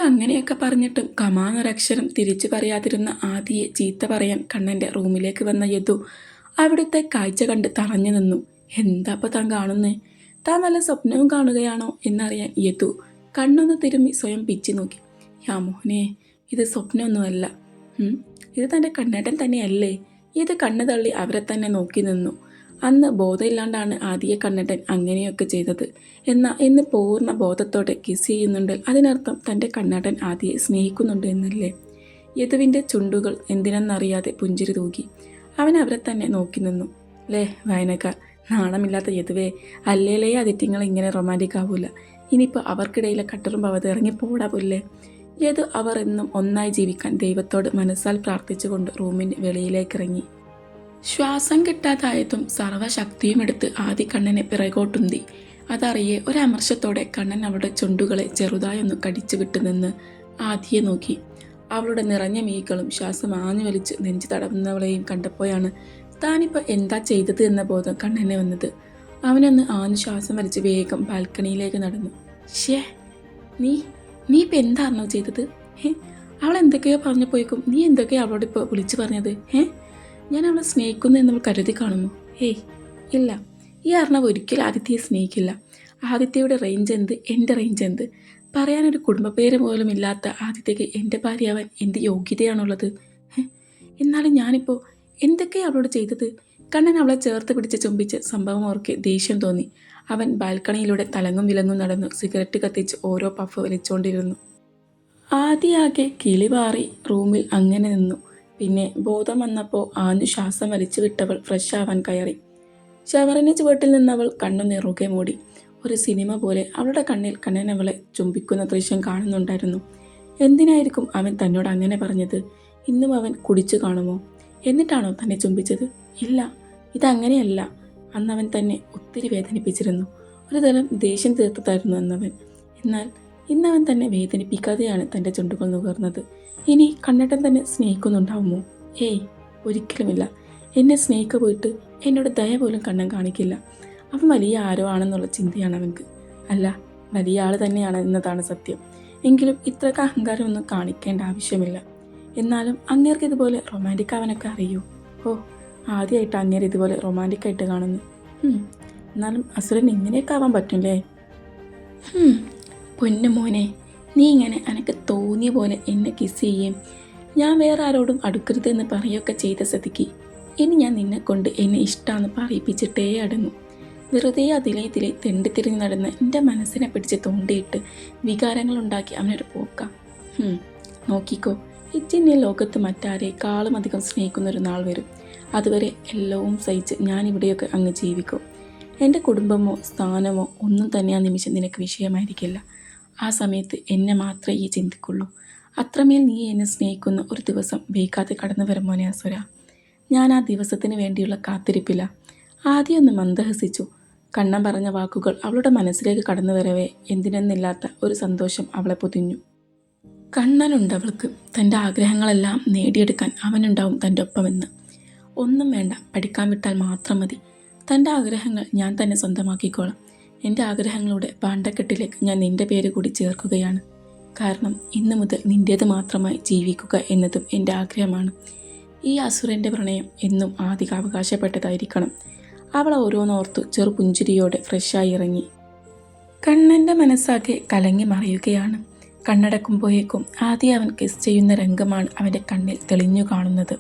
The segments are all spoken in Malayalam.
അങ്ങനെയൊക്കെ പറഞ്ഞിട്ടും കമാന്നൊരക്ഷരം തിരിച്ചു പറയാതിരുന്ന ആദിയെ ചീത്ത പറയാൻ കണ്ണൻ്റെ റൂമിലേക്ക് വന്ന യദു അവിടുത്തെ കാഴ്ച കണ്ട് തറഞ്ഞു നിന്നു. എന്താപ്പോൾ താൻ കാണുന്നേ? താൻ വല്ല സ്വപ്നവും കാണുകയാണോ എന്നറിയാൻ യദു കണ്ണൊന്ന് തിരുമ്മി സ്വയം പിച്ചു നോക്കി. യാ മോനെ, ഇത് സ്വപ്നമൊന്നുമല്ല. ഇത് തൻ്റെ കണ്ണേട്ടൻ തന്നെയല്ലേ? ഇത് കണ്ണു തള്ളി അവരെ തന്നെ നോക്കി നിന്നു. അന്ന് ബോധമില്ലാണ്ടാണ് ആദിയെ കണ്ണേട്ടൻ അങ്ങനെയൊക്കെ ചെയ്തത്. എന്നാൽ ഇന്ന് പൂർണ്ണ ബോധത്തോടെ കിസ് ചെയ്യുന്നുണ്ട്. അതിനർത്ഥം തൻ്റെ കണ്ണേട്ടൻ ആദിയെ സ്നേഹിക്കുന്നുണ്ട് എന്നല്ലേ? യദുവിൻ്റെ ചുണ്ടുകൾ എന്തിനെന്നറിയാതെ പുഞ്ചിരി തൂകി. അവൻ അവരെ തന്നെ നോക്കി നിന്നു. ലേ വായനക്കാർ, നാണമില്ലാത്ത യദുവേ, അല്ലേലേ അതിറ്റിങ്ങൾ ഇങ്ങനെ റൊമാൻറ്റിക് ആവൂല. ഇനിയിപ്പോൾ അവർക്കിടയിലെ കട്ടറും പവത് ഇറങ്ങി പോടാ പുല്ലേ. യദു അവർ എന്നും ഒന്നായി ജീവിക്കാൻ ദൈവത്തോട് മനസ്സാൽ പ്രാർത്ഥിച്ചുകൊണ്ട് റൂമിൻ്റെ വെളിയിലേക്കിറങ്ങി. ശ്വാസം കിട്ടാതായതും സർവ്വശക്തിയും എടുത്ത് ആദി കണ്ണനെ പിറകോട്ടുന്തി. അതറിയെ ഒരമർഷത്തോടെ കണ്ണൻ അവളുടെ ചുണ്ടുകളെ ചെറുതായൊന്ന് കടിച്ചു വിട്ടുനിന്ന് ആദിയെ നോക്കി. അവളുടെ നിറഞ്ഞ മീകളും ശ്വാസം ആഞ്ഞു വലിച്ച് നെഞ്ചു തടവുന്നവളെയും കണ്ടപ്പോഴാണ് താനിപ്പോൾ എന്താ ചെയ്തത് എന്ന ബോധം കണ്ണനെ വന്നത്. അവനൊന്ന് ആഞ്ഞു ശ്വാസം വലിച്ച് വേഗം ബാൽക്കണിയിലേക്ക് നടന്നു. ഷേ, നീ ഇപ്പം എന്താണോ ചെയ്തത്? അവൾ എന്തൊക്കെയോ പറഞ്ഞപ്പോഴേക്കും നീ എന്തൊക്കെയോ അവളോട് ഇപ്പോൾ വിളിച്ചു പറഞ്ഞത്? ഞാൻ അവളെ സ്നേഹിക്കുന്നു എന്നവൾ കരുതി കാണുന്നു. ഇല്ല, ഈ അർണവ് ഒരിക്കലും ആദിത്യയെ സ്നേഹിക്കില്ല. ആദിത്യയുടെ റേഞ്ച് എന്ത്, എൻ്റെ റേഞ്ച് എന്ത്? പറയാനൊരു കുടുംബ പേര് പോലും ഇല്ലാത്ത ആദിത്യക്ക് എൻ്റെ ഭാര്യയാവാൻ എന്ത് യോഗ്യതയാണുള്ളത്? എന്നാലും ഞാനിപ്പോൾ എന്തൊക്കെയാണ് അവളോട് ചെയ്തത്? കണ്ണൻ അവളെ ചേർത്ത് പിടിച്ച് ചുംബിച്ച് സംഭവം ഓർക്കെ ദേഷ്യം തോന്നി. അവൻ ബാൽക്കണിയിലൂടെ തലങ്ങും വിലങ്ങും നടന്നു സിഗരറ്റ് കത്തിച്ച് ഓരോ പഫ് വലിച്ചുകൊണ്ടിരുന്നു. ആദ്യാകെ കിളിപാറി റൂമിൽ അങ്ങനെ നിന്നു. പിന്നെ ബോധം വന്നപ്പോൾ ആഞ്ഞു ശ്വാസം വലിച്ചു വിട്ടവൾ ഫ്രഷ് ആവാൻ കയറി. ഷവറിന് ചുവട്ടിൽ നിന്നവൾ കണ്ണു നിറുകെ മൂടി. ഒരു സിനിമ പോലെ അവളുടെ കണ്ണിൽ കണ്ണൻ അവളെ ചുംബിക്കുന്ന ദൃശ്യം കാണുന്നുണ്ടായിരുന്നു. എന്തിനായിരിക്കും അവൻ തന്നോട് അങ്ങനെ പറഞ്ഞത്? ഇന്നും അവൻ കുടിച്ചു കാണുമോ? എന്നിട്ടാണോ തന്നെ ചുംബിച്ചത്? ഇല്ല, ഇതങ്ങനെയല്ല. അന്നവൻ തന്നെ ഒത്തിരി വേദനിപ്പിച്ചിരുന്നു. ഒരു തരം ദേഷ്യം തീർത്തതായിരുന്നു അന്നവൻ. എന്നാൽ ഇന്നവൻ തന്നെ വേദനിപ്പിക്കാതെയാണ് തൻ്റെ ചുണ്ടുകൾ നുകർന്നത്. ഇനി കണ്ണേട്ടൻ തന്നെ സ്നേഹിക്കുന്നുണ്ടാവുമോ? ഒരിക്കലുമില്ല. എന്നെ സ്നേഹിക്ക പോയിട്ട് എന്നോട് ദയ പോലും കണ്ണൻ കാണിക്കില്ല. അവൻ വലിയ ആരോ ആണെന്നുള്ള ചിന്തയാണ് അവൻക്ക്. അല്ല, വലിയ ആൾ തന്നെയാണ് എന്നതാണ് സത്യം. എങ്കിലും ഇത്രക്ക് അഹങ്കാരമൊന്നും കാണിക്കേണ്ട ആവശ്യമില്ല. എന്നാലും അങ്ങേർക്ക് ഇതുപോലെ റൊമാൻറ്റിക് ആവാനൊക്കെ അറിയൂ? ആദ്യമായിട്ട് അങ്ങേര് ഇതുപോലെ റൊമാൻറ്റിക്കായിട്ട് കാണുന്നു. എന്നാലും അസുരൻ ഇങ്ങനെയൊക്കെ ആവാൻ പറ്റുമല്ലേ? പൊന്നു മോനെ, നീ ഇങ്ങനെ എനിക്ക് തോന്നിയ പോലെ എന്നെ കിസ് ചെയ്യും, ഞാൻ വേറെ ആരോടും അടുക്കരുതെന്ന് പറയുകയൊക്കെ ചെയ്ത സ്ഥിതിക്ക് ഇനി ഞാൻ നിന്നെ കൊണ്ട് എന്നെ ഇഷ്ടമാണെന്ന് പറയിപ്പിച്ചിട്ടേ അടങ്ങും. വെറുതെ അതിലെ തെണ്ടിത്തിരിഞ്ഞ് നടന്ന് എൻ്റെ മനസ്സിനെ പിടിച്ച് തോണ്ടിയിട്ട് വികാരങ്ങളുണ്ടാക്കി അവനൊരു പോക്കാം. നോക്കിക്കോ, ഇച്ചിന്നെ ലോകത്ത് മറ്റാരേക്കാളും അധികം സ്നേഹിക്കുന്നൊരു നാൾ വരും. അതുവരെ എല്ലവും സഹിച്ച് ഞാനിവിടെയൊക്കെ അങ്ങ് ജീവിക്കും. എൻ്റെ കുടുംബമോ സ്ഥാനമോ ഒന്നും തന്നെ ആ നിമിഷം നിനക്ക് വിഷയമായിരിക്കില്ല. ആ സമയത്ത് എന്നെ മാത്രമേ ഈ ചിന്തിക്കുള്ളൂ. അത്രമേൽ നീ എന്നെ സ്നേഹിക്കുന്ന ഒരു ദിവസം വൈകാതെ കടന്നു വരും മോനെ അസുര. ഞാൻ ആ ദിവസത്തിന് വേണ്ടിയുള്ള കാത്തിരിപ്പില്ല. ആദ്യമൊന്ന് മന്ദഹസിച്ചു. കണ്ണൻ പറഞ്ഞ വാക്കുകൾ അവളുടെ മനസ്സിലേക്ക് കടന്നു വരവേ എന്തിനെന്നില്ലാത്ത ഒരു സന്തോഷം അവളെ പൊതിഞ്ഞു. കണ്ണനുണ്ടവൾക്ക്. തൻ്റെ ആഗ്രഹങ്ങളെല്ലാം നേടിയെടുക്കാൻ അവനുണ്ടാവും തൻ്റെ ഒപ്പമെന്ന്. ഒന്നും വേണ്ട, പഠിക്കാൻ വിട്ടാൽ മാത്രം മതി. തൻ്റെ ആഗ്രഹങ്ങൾ ഞാൻ തന്നെ സ്വന്തമാക്കിക്കോളാം. എൻ്റെ ആഗ്രഹങ്ങളുടെ പാണ്ടക്കെട്ടിലേക്ക് ഞാൻ നിൻ്റെ പേര് കൂടി ചേർക്കുകയാണ്. കാരണം ഇന്നു മുതൽ നിൻ്റേത് മാത്രമായി ജീവിക്കുക എന്നതും എൻ്റെ ആഗ്രഹമാണ്. ഈ അസുരൻ്റെ പ്രണയം എന്നും ആദിക്ക് അവകാശപ്പെട്ടതായിരിക്കണം. അവൾ ഓരോന്നോർത്തു ചെറുപുഞ്ചിരിയോടെ ഫ്രഷായി ഇറങ്ങി. കണ്ണൻ്റെ മനസ്സാകെ കലങ്ങി മറിയുകയാണ്. കണ്ണടക്കുമ്പോഴേക്കും ആദ്യം അവൻ കിസ് ചെയ്യുന്ന രംഗമാണ് അവൻ്റെ കണ്ണിൽ തെളിഞ്ഞു കാണുന്നത്.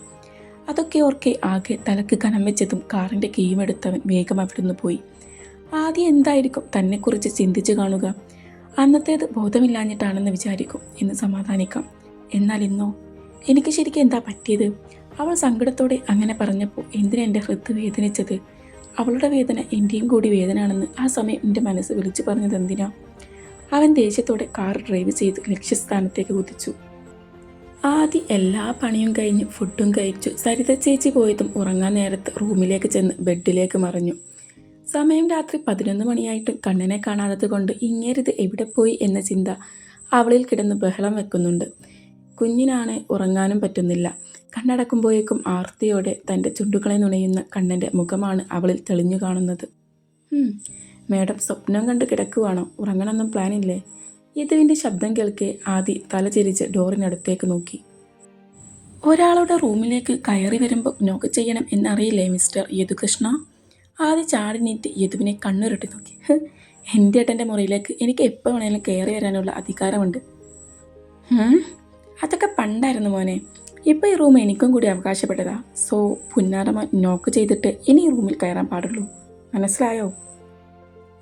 അതൊക്കെ ഓർക്കെ ആകെ തലക്ക് കനം വെച്ചതും കാറിൻ്റെ കീമെടുത്തവൻ വേഗം അവിടുന്ന് പോയി. ആദ്യം എന്തായിരിക്കും തന്നെക്കുറിച്ച് ചിന്തിച്ചു കാണുക? അന്നത്തേത് ബോധമില്ലാഞ്ഞിട്ടാണെന്ന് വിചാരിക്കും, എന്ന് സമാധാനിക്കാം. എന്നാൽ ഇന്നോ? എനിക്ക് ശരിക്കും എന്താ പറ്റിയത്? അവൾ സങ്കടത്തോടെ അങ്ങനെ പറഞ്ഞപ്പോൾ എന്തിനാ എൻ്റെ ഹൃദയ വേദനിച്ചത്? അവളുടെ വേദന എൻ്റെയും കൂടി വേദനയാണെന്ന് ആ സമയം എൻ്റെ മനസ്സ് വിളിച്ചു പറഞ്ഞത് എന്തിനാ? അവൻ ദേഷ്യത്തോടെ കാർ ഡ്രൈവ് ചെയ്ത് ലക്ഷ്യസ്ഥാനത്തേക്ക് കുതിച്ചു. ആദ്യം എല്ലാ പണിയും കഴിഞ്ഞ് ഫുഡും കഴിച്ചു. സരിത ചേച്ചി പോയതും ഉറങ്ങാൻ നേരത്ത് റൂമിലേക്ക് ചെന്ന് ബെഡിലേക്ക് മറിഞ്ഞു. സമയം രാത്രി 11 മണിയായിട്ടും കണ്ണനെ കാണാത്തത് കൊണ്ട് ഇങ്ങേരിത് എവിടെ പോയി എന്ന ചിന്ത അവളിൽ കിടന്ന് ബഹളം വെക്കുന്നുണ്ട്. കുഞ്ഞിനാണ് ഉറങ്ങാനും പറ്റുന്നില്ല. കണ്ണടക്കുമ്പോഴേക്കും ആർത്തിയോടെ തൻ്റെ ചുണ്ടുകളെ നുണയുന്ന കണ്ണൻ്റെ മുഖമാണ് അവളിൽ തെളിഞ്ഞു കാണുന്നത്. മേഡം സ്വപ്നം കണ്ട് കിടക്കുവാണോ? ഉറങ്ങണമെന്നും പ്ലാനില്ലേ? യദുവിൻ്റെ ശബ്ദം കേൾക്കെ ആദി തലചിരിച്ച് ഡോറിനടുത്തേക്ക് നോക്കി. ഒരാളുടെ റൂമിലേക്ക് കയറി വരുമ്പോൾ നോക്ക് ചെയ്യണം എന്നറിയില്ലേ മിസ്റ്റർ യദുകൃഷ്ണ? ആദി ചാടിനീറ്റ് യദുവിനെ കണ്ണുരുട്ടി നോക്കി. എൻ്റെ ഏട്ടൻ്റെ മുറിയിലേക്ക് എനിക്ക് എപ്പോൾ വേണേലും കയറി വരാനുള്ള അധികാരമുണ്ട്. അതൊക്കെ പണ്ടായിരുന്നു മോനെ. ഇപ്പോൾ ഈ റൂം എനിക്കും കൂടി അവകാശപ്പെട്ടതാ. സോ പുന്നാരമ്മ നോക്ക് ചെയ്തിട്ട് ഇനി ഈ റൂമിൽ കയറാൻ പാടുള്ളൂ. മനസ്സിലായോ?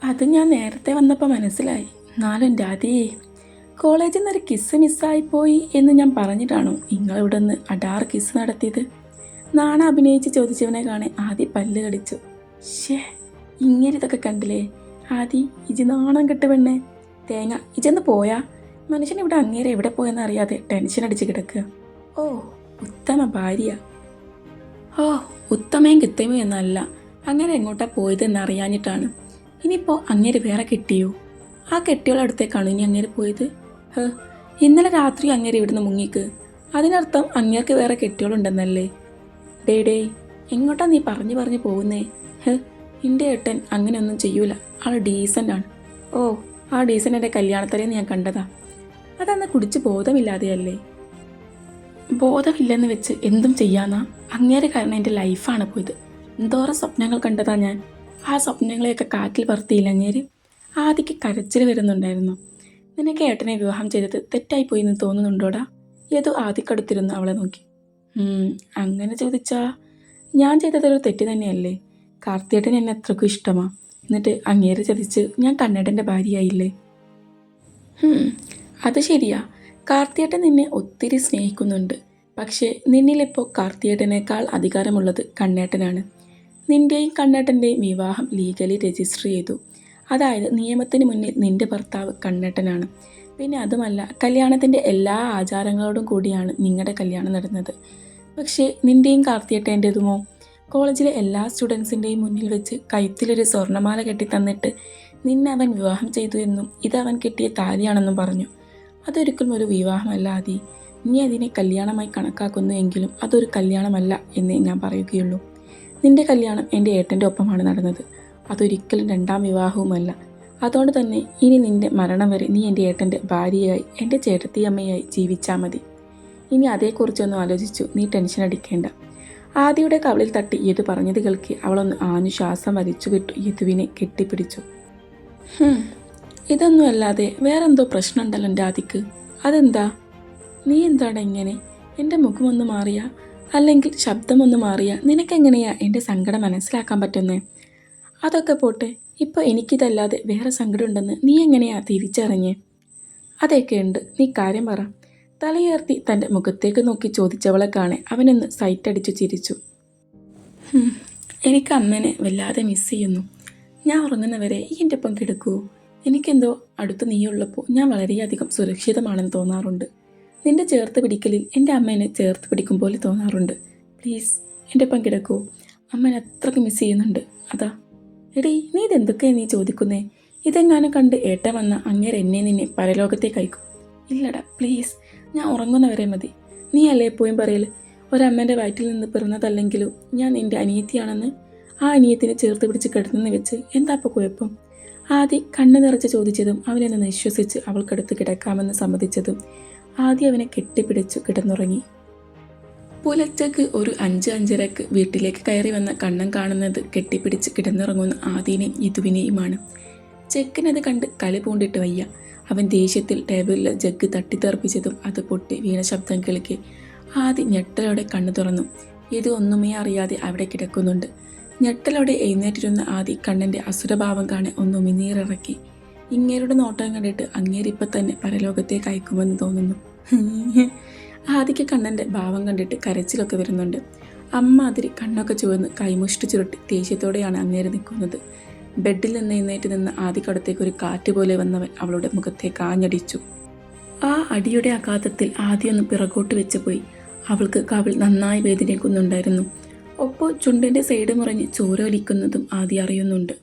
അത് ഞാൻ നേരത്തെ വന്നപ്പോൾ മനസ്സിലായി. എന്നാലും രാധിയെ, കോളേജിൽ നിന്നൊരു കിസ് മിസ്സായിപ്പോയി എന്ന് ഞാൻ പറഞ്ഞിട്ടാണോ നിങ്ങളിവിടെ നിന്ന് അടാർ കിസ് നടത്തിയത്? നാണ അഭിനയിച്ച് ചോദിച്ചവനെ കാണെ ആദി പല്ല് കടിച്ചു. ഇങ്ങനെ ഇതൊക്കെ കണ്ടില്ലേ ആദി? ഇജി നാണം കെട്ട് പെണ്ണേ. തേങ്ങ, ഇജെന്ന് പോയാ? മനുഷ്യനിവിടെ അങ്ങേരെ എവിടെ പോയെന്ന് അറിയാതെ ടെൻഷൻ അടിച്ച് കിടക്കുക. ഓ ഉത്തമ ഭാര്യ. ഓ ഉത്തമയും കിത്തമയും എന്നല്ല, അങ്ങനെ എങ്ങോട്ടാ പോയതെന്ന് അറിയാഞ്ഞിട്ടാണ്. ഇനിയിപ്പോൾ അങ്ങേര് വേറെ കിട്ടിയോ? ആ കെട്ടിയോളടുത്തേക്കാണോ ഇനി അങ്ങേര് പോയത്? ഇന്നലെ രാത്രി അങ്ങേര് ഇവിടുന്ന് മുങ്ങിക്ക്. അതിനർത്ഥം അങ്ങേർക്ക് വേറെ കെട്ടിയോളുണ്ടെന്നല്ലേ? ഡേ എങ്ങോട്ടാ നീ പറഞ്ഞു പോകുന്നേ? എൻ്റെ ഏട്ടൻ അങ്ങനെയൊന്നും ചെയ്യൂല. ആൾ ഡീസൻ്റാണ്. ഓ ആ ഡീസൻ്റിൻ്റെ കല്യാണത്തലേന്ന് ഞാൻ കണ്ടതാ. അതന്ന് കുടിച്ച് ബോധമില്ലാതെയല്ലേ? ബോധമില്ലെന്ന് വെച്ച് എന്തും ചെയ്യാന്നാ? അങ്ങേരെ കാരണം എൻ്റെ ലൈഫാണ് പോയത്. എന്തോരം സ്വപ്നങ്ങൾ കണ്ടതാ ഞാൻ. ആ സ്വപ്നങ്ങളെയൊക്കെ കാറ്റിൽ പറത്തിയില്ല അങ്ങേര്. ആദിക്ക് കരച്ചിൽ വരുന്നുണ്ടായിരുന്നു. നിനക്ക് ഏട്ടനെ വിവാഹം ചെയ്തത് തെറ്റായിപ്പോയി എന്ന് തോന്നുന്നുണ്ടോടാ? ഏതോ ആദിക്കടുത്തിരുന്നു അവളെ നോക്കി. അങ്ങനെ ചോദിച്ചാ ഞാൻ ചെയ്തതൊരു തെറ്റ് തന്നെയല്ലേ? കാർത്തിയേട്ടൻ എന്നെ അത്രക്കും ഇഷ്ടമാ. എന്നിട്ട് അങ്ങേരെ ചതിച്ച് ഞാൻ കണ്ണേട്ടൻ്റെ ഭാര്യയായില്ലേ? അത് ശരിയാ. കാർത്തിയേട്ടൻ നിന്നെ ഒത്തിരി സ്നേഹിക്കുന്നുണ്ട്. പക്ഷേ നിന്നിലിപ്പോൾ കാർത്തിയേട്ടനേക്കാൾ അധികാരമുള്ളത് കണ്ണേട്ടനാണ്. നിൻ്റെയും കണ്ണേട്ടൻ്റെയും വിവാഹം ലീഗലി രജിസ്റ്റർ ചെയ്തു. അതായത് നിയമത്തിന് മുന്നിൽ നിൻ്റെ ഭർത്താവ് കണ്ണേട്ടനാണ്. പിന്നെ അതുമല്ല, കല്യാണത്തിൻ്റെ എല്ലാ ആചാരങ്ങളോടും കൂടിയാണ് നിങ്ങളുടെ കല്യാണം നടന്നത്. പക്ഷേ നിൻ്റെയും കാർത്തിയേട്ടൻ്റെതുമോ? കോളേജിലെ എല്ലാ സ്റ്റുഡൻസിൻ്റെയും മുന്നിൽ വെച്ച് കഴുത്തിലൊരു സ്വർണ്ണമാല കെട്ടി തന്നിട്ട് നിന്നെ അവൻ വിവാഹം ചെയ്തു എന്നും ഇതവൻ കെട്ടിയ താലിയാണെന്നും പറഞ്ഞു. അതൊരിക്കലും ഒരു വിവാഹമല്ല ആദി. നീ അതിനെ കല്യാണമായി കണക്കാക്കുന്നു എങ്കിലും അതൊരു കല്യാണമല്ല എന്നേ ഞാൻ പറയുകയുള്ളൂ. നിൻ്റെ കല്യാണം എൻ്റെ ഏട്ടൻ്റെ ഒപ്പമാണ് നടന്നത്. അതൊരിക്കലും രണ്ടാം വിവാഹവുമല്ല. അതുകൊണ്ട് തന്നെ ഇനി നിൻ്റെ മരണം വരെ നീ എൻ്റെ ഏട്ടൻ്റെ ഭാര്യയായി എൻ്റെ ചേട്ടത്തിയമ്മയായി ജീവിച്ചാൽ മതി. ഇനി അതേക്കുറിച്ചൊന്നും ആലോചിച്ചു നീ ടെൻഷൻ അടിക്കേണ്ട. ആദിയുടെ കവളിൽ തട്ടി യദു പറഞ്ഞത് കേൾക്കി അവളൊന്ന് ആഞ്ഞു ശ്വാസം വലിച്ചു വിട്ടു യദുവിനെ കെട്ടിപ്പിടിച്ചു. ഇതൊന്നുമല്ലാതെ വേറെന്തോ പ്രശ്നമുണ്ടല്ലോ എൻ്റെ ആദിക്ക്. അതെന്താ? നീ എന്താണ് ഇങ്ങനെ? എൻ്റെ മുഖമൊന്ന് മാറിയാ അല്ലെങ്കിൽ ശബ്ദമൊന്ന് മാറിയാ നിനക്കെങ്ങനെയാ എൻ്റെ സങ്കടം മനസ്സിലാക്കാൻ പറ്റുന്നേ? അതൊക്കെ പോട്ടെ, ഇപ്പോൾ എനിക്കിതല്ലാതെ വേറെ സങ്കടം ഉണ്ടെന്ന് നീ എങ്ങനെയാ തിരിച്ചറിഞ്ഞേ? അതൊക്കെയുണ്ട്, നീ കാര്യം പറ. തലയുയർത്തി തൻ്റെ മുഖത്തേക്ക് നോക്കി ചോദിച്ചവളെ കാണെ അവനൊന്ന് സൈറ്റടിച്ചു ചിരിച്ചു. എനിക്ക് അമ്മേനെ വല്ലാതെ മിസ് ചെയ്യുന്നു. ഞാൻ ഉറങ്ങുന്നവരെ ഈ എൻ്റെ ഒപ്പം കിടക്കുമോ? എനിക്കെന്തോ അടുത്ത് നീയുള്ളപ്പോൾ ഞാൻ വളരെയധികം സുരക്ഷിതമാണെന്ന് തോന്നാറുണ്ട്. നിന്റെ ചേർത്ത് പിടിക്കലിൽ എൻ്റെ അമ്മേനെ ചേർത്ത് പിടിക്കും പോലെ തോന്നാറുണ്ട്. പ്ലീസ് എൻ്റെ ഒപ്പം കിടക്കുമോ? അമ്മേനെ അത്രയ്ക്ക് മിസ് ചെയ്യുന്നുണ്ട്. അതാ. എടീ, നീ ഇതെന്തൊക്കെയാണ് നീ ചോദിക്കുന്നേ? ഇതെങ്ങാനും കണ്ട് ഏട്ടൻ വന്ന അങ്ങേരെ എന്നെ നിന്നെ പരലോകത്തേക്ക് അയക്കും. ഇല്ലടാ പ്ലീസ്, ഞാൻ ഉറങ്ങുന്നവരെ മതി. നീ അല്ലേ എപ്പോഴും പറയൽ ഒരമ്മേൻ്റെ വയറ്റിൽ നിന്ന് പിറന്നതല്ലെങ്കിലും ഞാൻ നിൻ്റെ അനിയത്തിയാണെന്ന്. ആ അനിയത്തിനെ ചേർത്ത് പിടിച്ച് കിടന്നെന്ന് വെച്ച് എന്താ ഇപ്പോൾ കുഴപ്പം? ആദ്യം കണ്ണ് നിറച്ച് ചോദിച്ചതും അവനെന്ന് നിശ്വസിച്ച് അവൾക്കടുത്ത് കിടക്കാമെന്ന് സമ്മതിച്ചതും ആദ്യം അവനെ കെട്ടിപ്പിടിച്ചു കിടന്നുറങ്ങി. പുലച്ചക്ക് ഒരു 5-5:30 വീട്ടിലേക്ക് കയറി വന്ന കണ്ണൻ കാണുന്നത് കെട്ടിപ്പിടിച്ച് കിടന്നുറങ്ങുന്ന ആദിനെയും യദുവിനെയുമാണ്. ചെക്കനത് കണ്ട് കലി പൂണ്ടിട്ട് വയ്യ. അവൻ ദേഷ്യത്തിൽ ടേബിളിൽ ജഗ് തട്ടിത്തെറിപ്പിച്ചതും അത് പൊട്ടി വീണ ശബ്ദം കേൾക്കെ ആദി ഞെട്ടലോടെ കണ്ണു തുറന്നു. യദു ഒന്നുമേ അറിയാതെ അവിടെ കിടക്കുന്നുണ്ട്. ഞെട്ടലോടെ എഴുന്നേറ്റിരുന്ന ആദി കണ്ണൻ്റെ അസുരഭാവം കാണെ ഒന്നുമിനീറിറക്കി. ഇങ്ങേരുടെ നോട്ടം കണ്ടിട്ട് അങ്ങേരിപ്പം തന്നെ പരലോകത്തേക്ക് അയക്കുമെന്ന് തോന്നുന്നു. ആദിക്ക് കണ്ണൻ്റെ ഭാവം കണ്ടിട്ട് കരച്ചിലൊക്കെ വരുന്നുണ്ട്. അമ്മാതിരി കണ്ണൊക്കെ ചുവന്ന് കൈമുഷ്ടി ചുരുട്ടി ദേഷ്യത്തോടെയാണ് അങ്ങേര് നിൽക്കുന്നത്. ബെഡിൽ നിന്ന് എഴുന്നേറ്റ് നിന്ന് ആദിക്കടുത്തേക്ക് ഒരു കാറ്റ് പോലെ വന്നവൻ അവളുടെ മുഖത്തേക്ക് ആഞ്ഞടിച്ചു. ആ അടിയുടെ ആഘാതത്തിൽ ആദ്യമൊന്ന് പിറകോട്ട് വെച്ച് പോയി. അവൾക്ക് കവിൾ നന്നായി വേദനിക്കുന്നുണ്ടായിരുന്നു. ഒപ്പം ചുണ്ടിൻ്റെ സൈഡ് മുറിഞ്ഞ് ചോര ഒലിക്കുന്നതും ആദ്യം അറിയുന്നുണ്ട്.